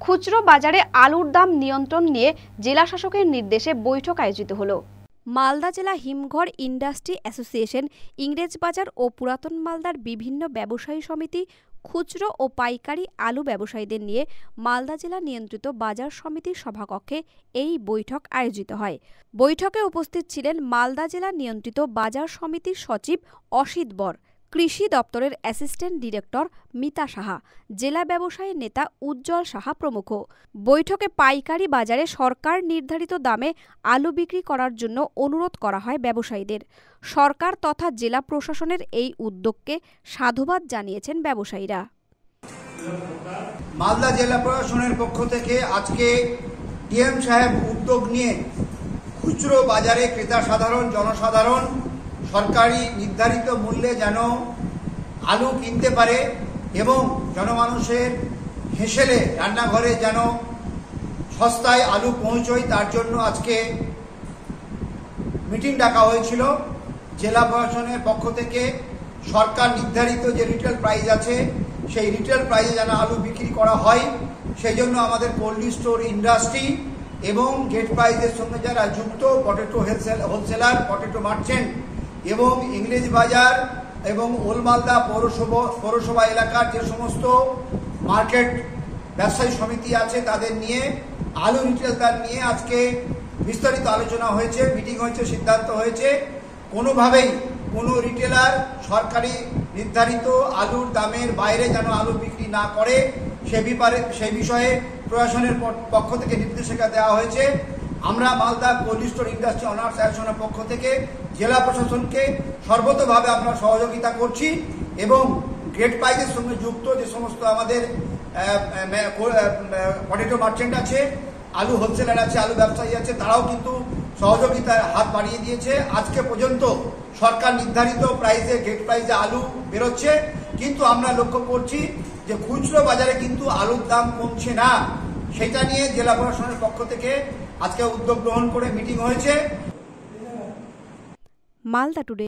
খুচরো বাজারে আলুর দাম নিয়ন্ত্রণ নিয়ে জেলা শাসকের নির্দেশে বৈঠক আয়োজিত হলো। মালদা জেলা হিমঘর ইন্ডাস্ট্রি অ্যাসোসিয়েশন, ইংরেজবাজার ও পুরাতন মালদার বিভিন্ন ব্যবসায়ী সমিতি, খুচরো ও পাইকারি আলু ব্যবসায়ীদের নিয়ে মালদা জেলা নিয়ন্ত্রিত বাজার সমিতির সভাকক্ষে এই বৈঠক আয়োজিত হয়। বৈঠকে উপস্থিত ছিলেন মালদা জেলা নিয়ন্ত্রিত বাজার সমিতির সচিব অসিত বর, কৃষি দপ্তরের অ্যাসিস্ট্যান্ট ডিরেক্টর মিতা সাহা, জেলা ব্যবসায়ী নেতা উজ্জ্বল সাহা প্রমুখ। বৈঠকে পাইকারি বাজারে সরকার নির্ধারিত দামে আলু বিক্রি করার জন্য অনুরোধ করা হয় ব্যবসায়ীদের। সরকার তথা জেলা প্রশাসনের এই উদ্যোগকে সাধুবাদ জানিয়েছেন ব্যবসায়ীরা। মালদা জেলা প্রশাসনের পক্ষ থেকে আজকে ডিএম সাহেব উদ্যোগ নিয়ে খুচরো বাজারে ক্রেতা সাধারণ জনসাধারণ সরকারি নির্ধারিত মূল্যে যেন আলু কিনতে পারে এবং জনমানুষের হেসেলে রান্নাঘরে যেন সস্তায় আলু পৌঁছয়, তার জন্য আজকে মিটিং ডাকা হয়েছিল। জেলা প্রশাসনের পক্ষ থেকে সরকার নির্ধারিত যে রিটেল প্রাইস আছে সেই রিটেল প্রাইসে যেন আলু বিক্রি করা হয়, সেই জন্য আমাদের কোল্ড স্টোর ইন্ডাস্ট্রি এবং গেট প্রাইসের সঙ্গে যারা যুক্ত পটেটো হোলসেলার, পটেটো মার্চেন্ট এবং ইংরেজ বাজার এবং ওল্ড মালদা পৌরসভা এলাকার যে সমস্ত মার্কেট ব্যবসায়ী সমিতি আছে তাদের নিয়ে আলু রিটেল দাম নিয়ে আজকে বিস্তারিত আলোচনা হয়েছে, মিটিং হয়েছে, সিদ্ধান্ত হয়েছে কোনোভাবেই কোনো রিটেলার সরকারি নির্ধারিত আলুর দামের বাইরে যেন আলু বিক্রি না করে সে বিষয়ে প্রশাসনের পক্ষ থেকে নির্দেশিকা দেওয়া হয়েছে। আমরা Malda cold store industry honours অ্যাসোসিয়েশনের পক্ষ থেকে জেলা প্রশাসনকে সর্বতোভাবে আমরা সহযোগিতা করছি এবং গ্রেড প্রাইজের সঙ্গে যুক্ত যে সমস্ত আমাদের পটেটো মার্চেন্ট আছে, আলু হোলসেলার আছে, আলু ব্যবসায়ী আছে, তারাও কিন্তু সহযোগিতার হাত বাড়িয়ে দিয়েছে। আজকে পর্যন্ত সরকার নির্ধারিত প্রাইসে গ্রেড প্রাইসে আলু বেরোচ্ছে, কিন্তু আমরা লক্ষ্য করছি যে খুচরো বাজারে কিন্তু আলুর দাম কমছে না। সেটা নিয়ে জেলা প্রশাসনের পক্ষ থেকে আজকে উদ্যোগ গ্রহণ করে মিটিং হয়েছে। মালদা টুডে।